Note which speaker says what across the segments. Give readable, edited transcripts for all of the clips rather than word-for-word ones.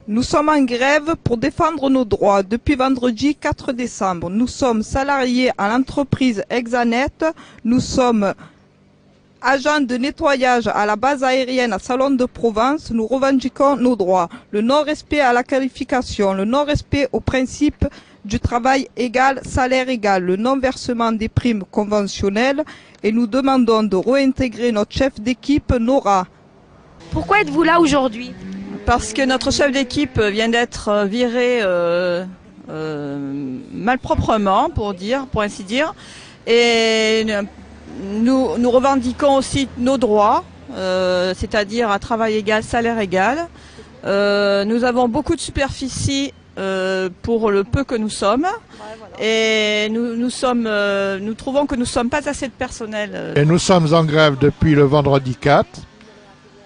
Speaker 1: Nous sommes en grève pour défendre nos droits depuis vendredi 4 décembre. Nous sommes salariés à l'entreprise Exanet. Nous sommes agents de nettoyage à la base aérienne à Salon de Provence. Nous revendiquons nos droits. Le non-respect à la qualification, le non-respect au principe du travail égal, salaire égal, le non-versement des primes conventionnelles et nous demandons de réintégrer notre chef d'équipe Nora.
Speaker 2: Pourquoi êtes-vous là aujourd'hui ?
Speaker 3: Parce que notre chef d'équipe vient d'être viré malproprement, pour ainsi dire. Et nous revendiquons aussi nos droits, c'est-à-dire à travail égal, salaire égal. Nous avons beaucoup de superficie pour le peu que nous sommes. Et nous trouvons que nous ne sommes pas assez de personnel.
Speaker 4: Et nous sommes en grève depuis le vendredi 4.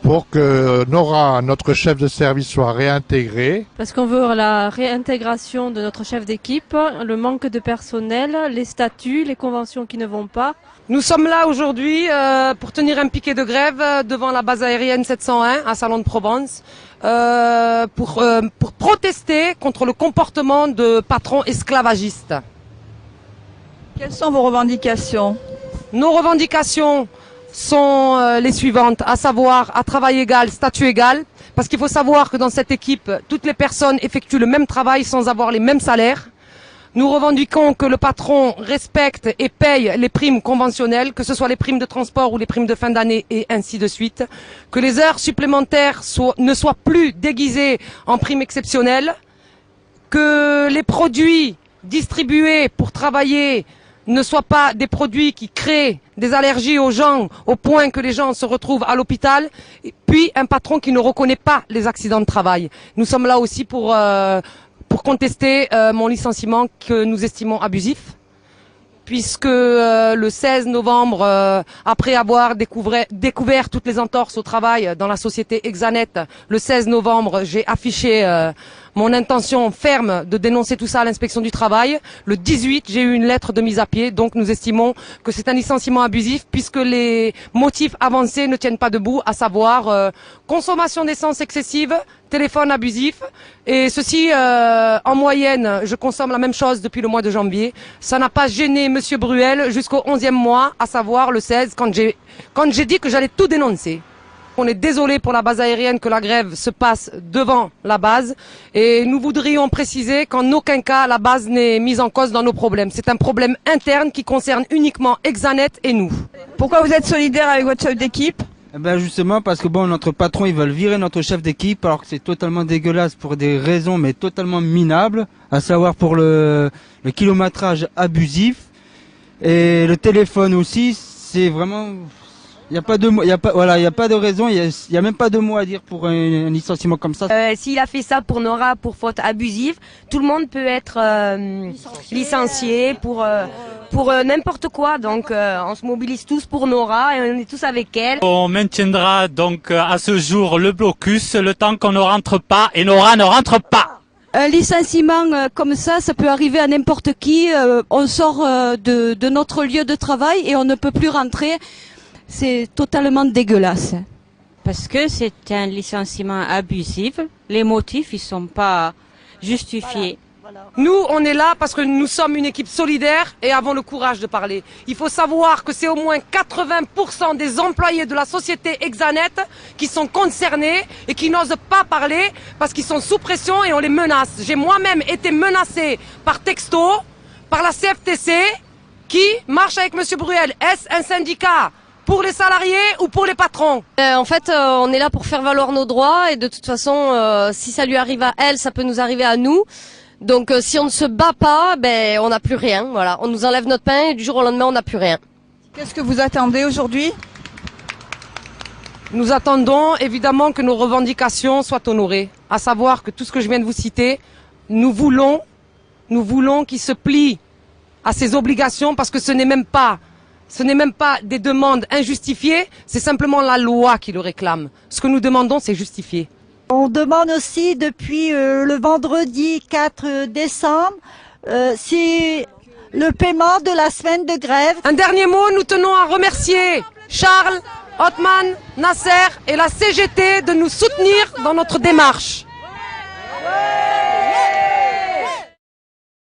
Speaker 4: Pour que Nora, notre chef de service, soit réintégrée.
Speaker 5: Parce qu'on veut la réintégration de notre chef d'équipe, le manque de personnel, les statuts, les conventions qui ne vont pas.
Speaker 6: Nous sommes là aujourd'hui pour tenir un piquet de grève devant la base aérienne 701 à Salon de Provence pour protester contre le comportement de patrons esclavagistes.
Speaker 3: Quelles sont vos revendications ?
Speaker 6: Nos revendications sont les suivantes, à savoir à travail égal, statut égal, parce qu'il faut savoir que dans cette équipe, toutes les personnes effectuent le même travail sans avoir les mêmes salaires. Nous revendiquons que le patron respecte et paye les primes conventionnelles, que ce soit les primes de transport ou les primes de fin d'année et ainsi de suite, que les heures supplémentaires ne soient plus déguisées en primes exceptionnelles, que les produits distribués pour travailler ne soient pas des produits qui créent des allergies aux gens au point que les gens se retrouvent à l'hôpital, puis un patron qui ne reconnaît pas les accidents de travail. Nous sommes là aussi pour contester mon licenciement que nous estimons abusif, puisque le 16 novembre, après avoir découvert toutes les entorses au travail dans la société Exanet, le 16 novembre, j'ai affiché mon intention ferme de dénoncer tout ça à l'inspection du travail. Le 18, j'ai eu une lettre de mise à pied, donc nous estimons que c'est un licenciement abusif puisque les motifs avancés ne tiennent pas debout, à savoir consommation d'essence excessive, téléphone abusif, et ceci en moyenne, je consomme la même chose depuis le mois de janvier. Ça n'a pas gêné Monsieur Bruel jusqu'au 11e mois, à savoir le 16, quand j'ai dit que j'allais tout dénoncer. On est désolé pour la base aérienne que la grève se passe devant la base et nous voudrions préciser qu'en aucun cas la base n'est mise en cause dans nos problèmes. C'est un problème interne qui concerne uniquement Exanet et nous.
Speaker 3: Pourquoi vous êtes solidaire avec votre chef d'équipe ?
Speaker 7: Eh ben justement parce que notre patron ils veulent virer notre chef d'équipe alors que c'est totalement dégueulasse pour des raisons mais totalement minables, à savoir pour le kilométrage abusif et le téléphone aussi, c'est vraiment... Il n'y a pas de raison, il y a même pas de mots à dire pour un licenciement comme ça.
Speaker 2: S'il a fait ça pour Nora, pour faute abusive, tout le monde peut être licencié pour n'importe quoi. Donc on se mobilise tous pour Nora et on est tous avec elle.
Speaker 8: On maintiendra donc à ce jour le blocus le temps qu'on ne rentre pas et Nora ne rentre pas.
Speaker 9: Un licenciement comme ça peut arriver à n'importe qui. On sort de notre lieu de travail et on ne peut plus rentrer. C'est totalement dégueulasse.
Speaker 10: Parce que c'est un licenciement abusif. Les motifs, ils sont pas justifiés.
Speaker 6: Voilà. Nous, on est là parce que nous sommes une équipe solidaire et avons le courage de parler. Il faut savoir que c'est au moins 80% des employés de la société Exanet qui sont concernés et qui n'osent pas parler parce qu'ils sont sous pression et on les menace. J'ai moi-même été menacé par texto, par la CFTC, qui marche avec Monsieur Bruel. Est-ce un syndicat pour les salariés ou pour les patrons?
Speaker 5: En fait, on est là pour faire valoir nos droits et de toute façon, si ça lui arrive à elle, ça peut nous arriver à nous. Donc si on ne se bat pas, on n'a plus rien. Voilà, on nous enlève notre pain et du jour au lendemain, on n'a plus rien.
Speaker 3: Qu'est-ce que vous attendez aujourd'hui ?
Speaker 6: Nous attendons évidemment que nos revendications soient honorées. À savoir que tout ce que je viens de vous citer, nous voulons qu'ils se plient à ces obligations parce que ce n'est même pas des demandes injustifiées, c'est simplement la loi qui le réclame. Ce que nous demandons, c'est justifié.
Speaker 11: On demande aussi depuis le vendredi 4 décembre si le paiement de la semaine de grève.
Speaker 6: Un dernier mot, nous tenons à remercier Charles, Othman, Nasser et la CGT de nous soutenir dans notre démarche.